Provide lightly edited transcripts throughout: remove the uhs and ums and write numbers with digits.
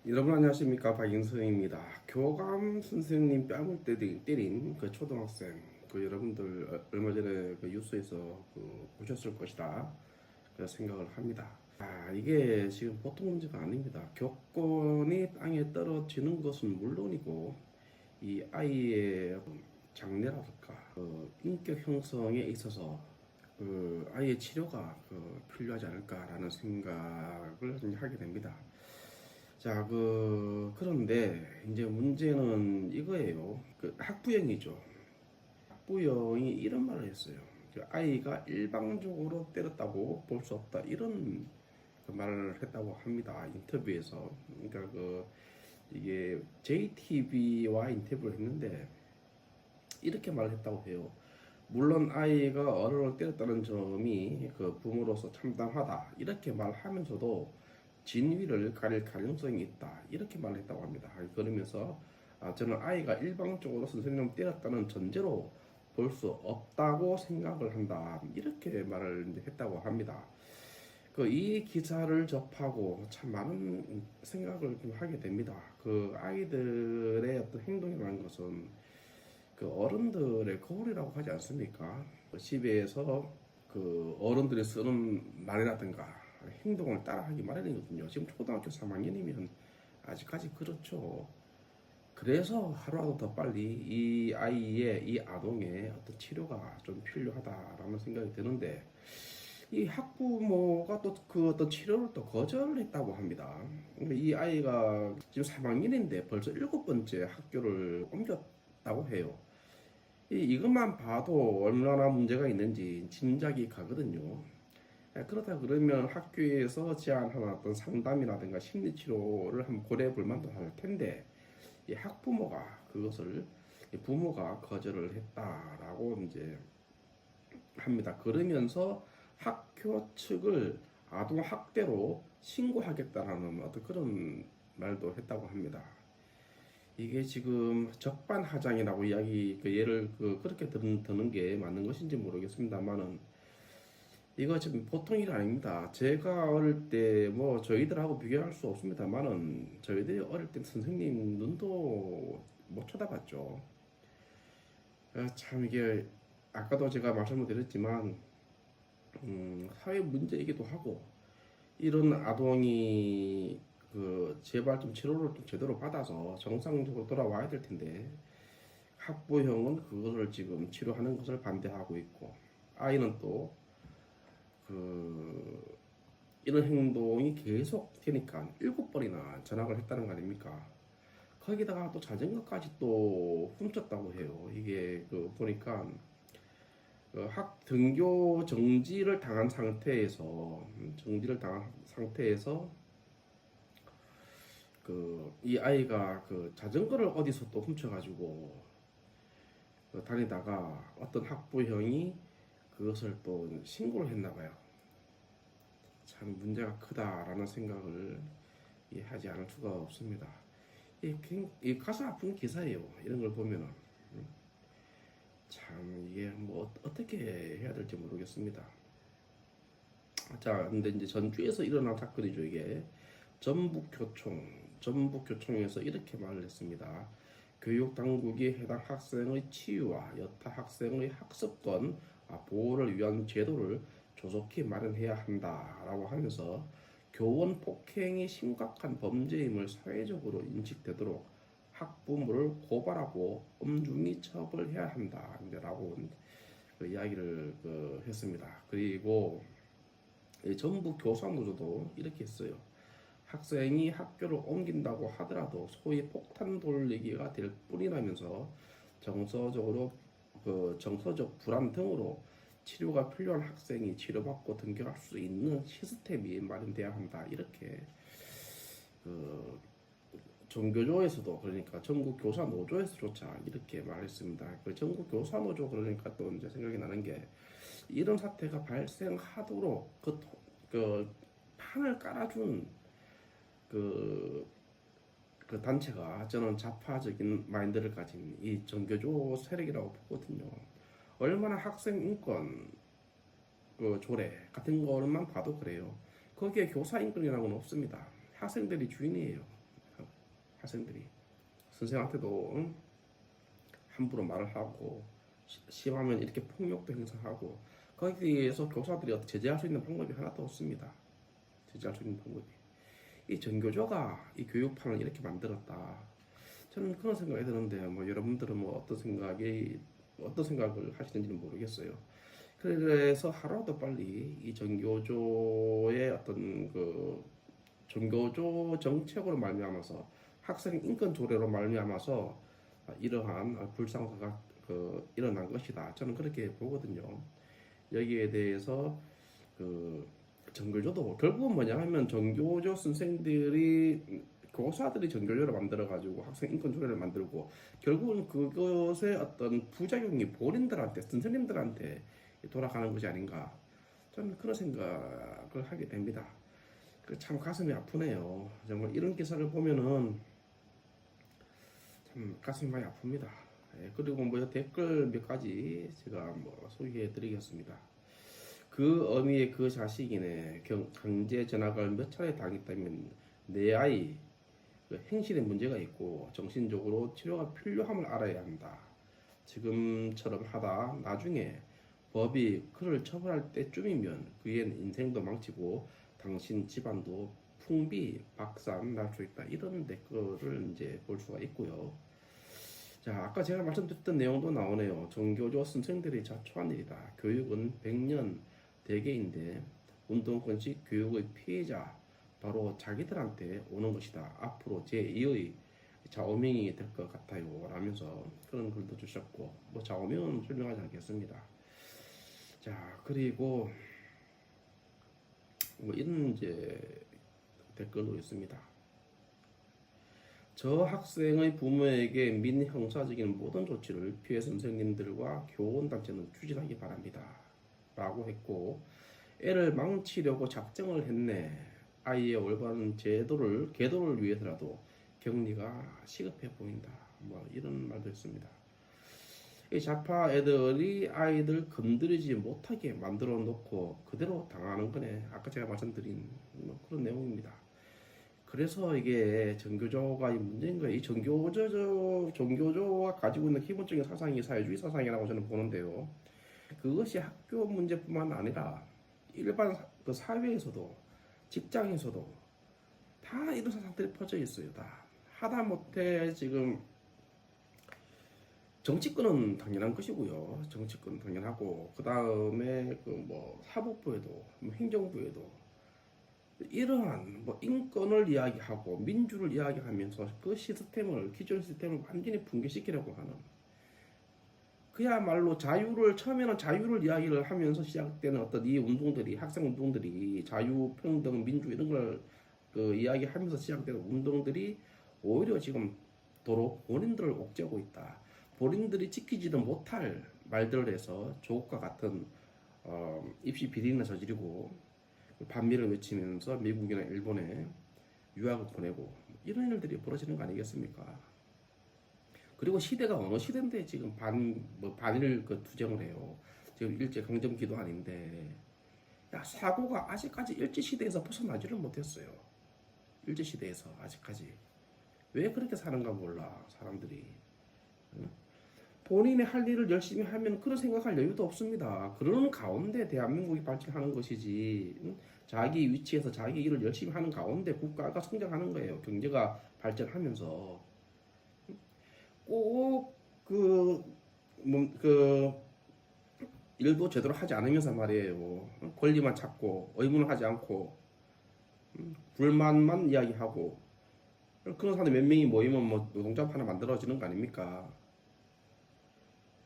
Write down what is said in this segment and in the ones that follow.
여러분 안녕하십니까, 박인선입니다. 교감 선생님 뺨을 때린 그 초등학생, 그 여러분들 얼마 전에 그 뉴스에서 보셨을 것이다, 그 생각을 합니다. 이게 지금 보통 문제가 아닙니다. 교권이 땅에 떨어지는 것은 물론이고 이 아이의 장래랄까, 인격 형성에 있어서 아이의 치료가 필요하지 않을까라는 생각을 하게 됩니다. 자, 그런데 이제 문제는 이거예요. 학부형이죠. 학부형이 이런 말을 했어요. 아이가 일방적으로 때렸다고 볼 수 없다. 이런 말을 했다고 합니다. 인터뷰에서. 그러니까 이게 JTB와 인터뷰를 했는데 이렇게 말을 했다고 해요. 물론 아이가 어른을 때렸다는 점이 부모로서 참담하다. 이렇게 말하면서도 진위를 가릴 가능성이 있다, 이렇게 말했다고 합니다. 그러면서 저는 아이가 일방적으로 선생님을 때렸다는 전제로 볼 수 없다고 생각을 한다, 이렇게 말을 했다고 합니다. 이 기사를 접하고 참 많은 생각을 좀 하게 됩니다. 아이들의 어떤 행동이라는 것은 어른들의 거울이라고 하지 않습니까? 집에서 어른들이 쓰는 말이라든가 행동을 따라하기 마련이거든요. 지금 초등학교 3학년이면 아직까지 그렇죠. 그래서 하루라도 더 빨리 이 아이의, 이 아동의 어떤 치료가 좀 필요하다라는 생각이 드는데, 이 학부모가 또 어떤 치료를 또 거절했다고 합니다. 이 아이가 지금 3학년인데 벌써 7번째 학교를 옮겼다고 해요. 이것만 봐도 얼마나 문제가 있는지 짐작이 가거든요. 그렇다 그러면 학교에서 제안하는 어떤 상담이라든가 심리치료를 한번 고려해 볼 만도 할 텐데, 이 학부모가 그것을 부모가 거절을 했다라고 이제 합니다. 그러면서 학교 측을 아동 학대로 신고하겠다라는 어떤 그런 말도 했다고 합니다. 이게 지금 적반하장이라고 예를 그렇게 드는 게 맞는 것인지 모르겠습니다만은, 이거 지금 보통 일 아닙니다. 제가 어릴 때 뭐 저희들하고 비교할 수 없습니다만은, 저희들이 어릴 때 선생님 눈도 못 쳐다봤죠. 참 이게 아까도 제가 말씀을 드렸지만 사회 문제이기도 하고, 이런 아동이 제발 좀 치료를 좀 제대로 받아서 정상적으로 돌아와야 될 텐데, 학부형은 그것을 지금 치료하는 것을 반대하고 있고, 아이는 또 이런 행동이 계속 되니까 7번이나 전학을 했다는 거 아닙니까? 거기다가 또 자전거까지 또 훔쳤다고 해요. 이게 보니까 등교 정지를 당한 상태에서 이 아이가 자전거를 어디서 또 훔쳐가지고 다니다가 어떤 학부형이 그것을 또 신고를 했나 봐요. 참 문제가 크다라는 생각을 하지 않을 수가 없습니다. 이 가슴 아픈 기사예요. 이런 걸 보면은 참 이게 뭐 어떻게 해야 될지 모르겠습니다. 자, 근데 이제 전주에서 일어난 사건이죠. 이게 전북교총에서 이렇게 말을 했습니다. 교육 당국이 해당 학생의 치유와 여타 학생의 학습권 보호를 위한 제도를 조속히 마련해야 한다라고 하면서, 교원 폭행이 심각한 범죄임을 사회적으로 인식되도록 학부모를 고발하고 엄중히 처벌해야 한다라고 이야기를 했습니다. 그리고 전북 교사노조도 이렇게 했어요. 학생이 학교를 옮긴다고 하더라도 소위 폭탄 돌리기가 될 뿐이라면서 정서적 불안 등으로 치료가 필요한 학생이 치료받고 등교할 수 있는 시스템이 마련돼야 한다, 이렇게 전교조에서도, 그러니까 전국 교사 노조에서조차 이렇게 말했습니다. 전국 교사 노조, 그러니까 또 이제 생각이 나는 게, 이런 사태가 발생하도록 판을 깔아준 단체가, 저는 좌파적인 마인드를 가진 이 전교조 세력이라고 보거든요. 얼마나 학생 인권 조례 같은 거만 봐도 그래요. 거기에 교사 인권이라고는 없습니다. 학생들이 주인이에요. 학생들이 선생한테도 함부로 말을 하고 심하면 이렇게 폭력도 행사하고 거기에서 교사들이 제재할 수 있는 방법이 하나도 없습니다. 제재할 수 있는 방법이 이 전교조가 이 교육판을 이렇게 만들었다. 저는 그런 생각이 드는데 뭐 여러분들은 뭐 어떤 생각을 하시는지는 모르겠어요. 그래서 하루라도 빨리 이 전교조의 어떤 그 전교조 정책으로 말미암아서 학생 인권 조례로 말미암아서 이러한 불상사가 일어난 것이다. 저는 그렇게 보거든요. 여기에 대해서 그 전교조도 결국은 뭐냐 하면 전교조 선생들이 교사들이 전교조를 만들어 가지고 학생 인권 조례를 만들고 결국은 그것의 어떤 부작용이 본인들한테 선생님들한테 돌아가는 것이 아닌가 저는 그런 생각을 하게 됩니다. 참 가슴이 아프네요. 정말 이런 기사를 보면은 참 가슴이 많이 아픕니다. 그리고 뭐 댓글 몇 가지 제가 뭐 소개해 드리겠습니다. 그 어미의 그 자식이네 강제 전학을 몇 차례 당했다면 내 아이 행실에 문제가 있고 정신적으로 치료가 필요함을 알아야 한다. 지금처럼 하다 나중에 법이 그를 처벌할 때쯤이면 그의 인생도 망치고 당신 집안도 풍비 박산 날 수 있다. 이런 댓글을 이제 볼 수가 있고요. 자, 아까 제가 말씀드렸던 내용도 나오네요. 전교조 선생들이 자초한 일이다. 교육은 100년 대계인데 운동권식 교육의 피해자 바로 자기들한테 오는 것이다. 앞으로 제2의 좌우명이 될 것 같아요. 라면서 그런 글도 주셨고 뭐 좌우명은 설명하지 않겠습니다. 자, 그리고 뭐 이런 이제 댓글도 있습니다. 저 학생의 부모에게 민형사적인 모든 조치를 피해 선생님들과 교원단체는 추진하기 바랍니다. 라고 했고 애를 망치려고 작정을 했네. 아이의 올바른 계도를 위해서라도 격리가 시급해 보인다. 뭐 이런 말도 있습니다. 이 좌파 애들이 아이들 건드리지 못하게 만들어 놓고 그대로 당하는 거네. 아까 제가 말씀드린 뭐 그런 내용입니다. 그래서 이게 전교조가 문제인 거예요. 이 전교조가 가지고 있는 기본적인 사상이 사회주의 사상이라고 저는 보는데요. 그것이 학교 문제뿐만 아니라 일반 그 사회에서도 직장에서도 다 이런 사상들이 퍼져 있어요. 다 하다못해 지금 정치권은 당연한 것이고요. 정치권은 당연하고 그 다음에 그 뭐 사법부에도 뭐 행정부에도 이러한 뭐 인권을 이야기하고 민주를 이야기하면서 그 시스템을 기존 시스템을 완전히 붕괴시키려고 하는 그야말로 처음에는 자유를 이야기를 하면서 시작되는 어떤 이 운동들이 학생 운동들이 자유 평등 민주 이런 걸 그 이야기하면서 시작되는 운동들이 오히려 지금 도로 본인들을 옥죄고 있다. 본인들이 지키지도 못할 말들을 해서 조국과 같은 입시 비리를 저지르고 반미를 외치면서 미국이나 일본에 유학을 보내고 이런 일들이 벌어지는 거 아니겠습니까? 그리고 시대가 어느 시대인데 지금 반일 그 투쟁을 해요. 지금 일제 강점기도 아닌데 야 사고가 아직까지 일제 시대에서 벗어나지를 못했어요. 일제 시대에서 아직까지 왜 그렇게 사는가 몰라 사람들이. 응? 본인의 할 일을 열심히 하면 그런 생각할 여유도 없습니다. 그러는 가운데 대한민국이 발전하는 것이지. 응? 자기 위치에서 자기 일을 열심히 하는 가운데 국가가 성장하는 거예요. 경제가 발전하면서 꼭 그 일도 제대로 하지 않으면서 말이에요. 권리만 찾고 의무는 하지 않고 불만만 이야기하고 그런 사람들 몇 명이 모이면 뭐 노동조합 하나 만들어지는 거 아닙니까?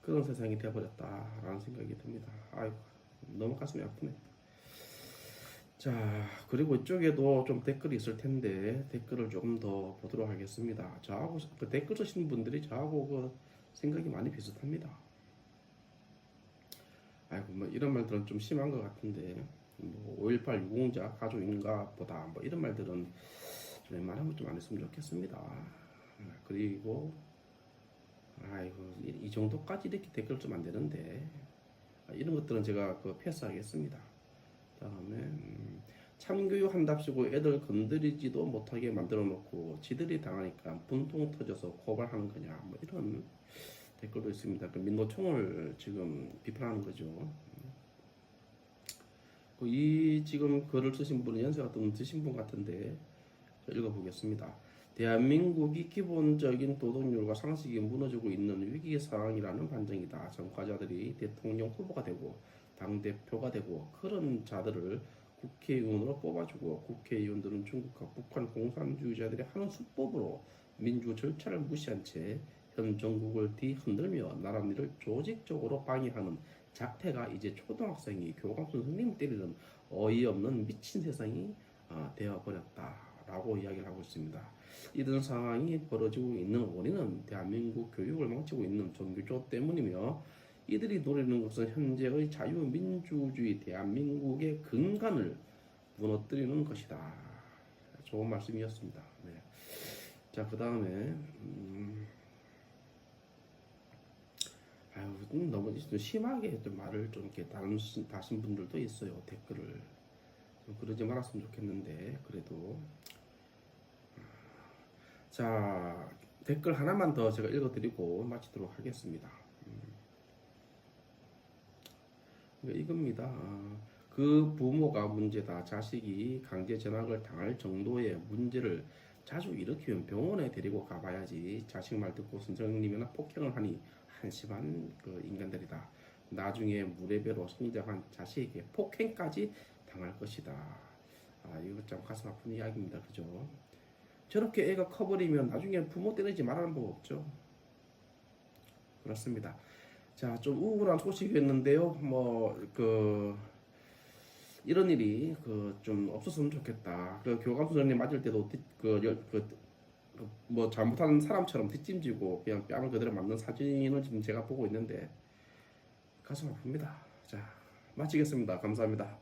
그런 세상이 되어버렸다라는 생각이 듭니다. 아이고 너무 가슴이 아프네. 자 그리고 이쪽에도 좀 댓글이 있을 텐데 댓글을 조금 더 보도록 하겠습니다. 저하고 그 댓글 쓰시는 분들이 저하고 그 생각이 많이 비슷합니다. 아이고 뭐 이런 말들은 좀 심한 것 같은데 뭐 5.18 유공자 가족인가 보다 뭐 이런 말들은 좀 웬만하면 좀 안 했으면 좋겠습니다. 그리고 아이고 이 정도까지 이렇게 댓글 좀 안 되는데 이런 것들은 제가 그 패스하겠습니다. 다음에 참교육한답시고 애들 건드리지도 못하게 만들어 놓고 지들이 당하니까 분통 터져서 고발하는 거냐 뭐 이런 댓글도 있습니다. 그 민노총을 지금 비판하는 거죠. 이 지금 글을 쓰신 분은 연세가 좀 드신 분 같은데 읽어보겠습니다. 대한민국이 기본적인 도덕률과 상식이 무너지고 있는 위기 상황이라는 판정이다. 전과자들이 대통령 후보가 되고 당대표가 되고 그런 자들을 국회의원으로 뽑아주고 국회의원들은 중국과 북한 공산주의자들이 하는 수법으로 민주 절차를 무시한 채 현 정국을 뒤흔들며 나라일을 조직적으로 방해하는 작태가 이제 초등학생이 교감 선생님을 때리는 어이없는 미친 세상이 되어버렸다라고 이야기를 하고 있습니다. 이런 상황이 벌어지고 있는 원인은 대한민국 교육을 망치고 있는 종교조 때문이며 이들이 노리는 것은 현재의 자유민주주의 대한민국의 근간을 무너뜨리는 것이다. 좋은 말씀이었습니다. 네. 자, 그 다음에 너무 심하게 좀 말을 좀 이렇게 다신 분들도 있어요. 댓글을 좀 그러지 말았으면 좋겠는데 그래도 자 댓글 하나만 더 제가 읽어드리고 마치도록 하겠습니다. 이겁니다. 그 부모가 문제다. 자식이 강제 전학을 당할 정도의 문제를 자주 일으키면 병원에 데리고 가봐야지. 자식 말 듣고 선생님이나 폭행을 하니 한심한 그 인간들이다. 나중에 무례배로 성장한 자식에게 폭행까지 당할 것이다. 이거 참 가슴 아픈 이야기입니다. 그죠? 저렇게 애가 커버리면 나중에 부모 때리지 말라는 법 없죠. 그렇습니다. 자, 좀 우울한 소식이었는데요. 이런 일이 좀 없었으면 좋겠다. 교감 선생님 맞을 때도 잘못한 사람처럼 뒷짐지고 그냥 뺨을 그대로 맞는 사진을 지금 제가 보고 있는데 가슴 아픕니다. 자, 마치겠습니다. 감사합니다.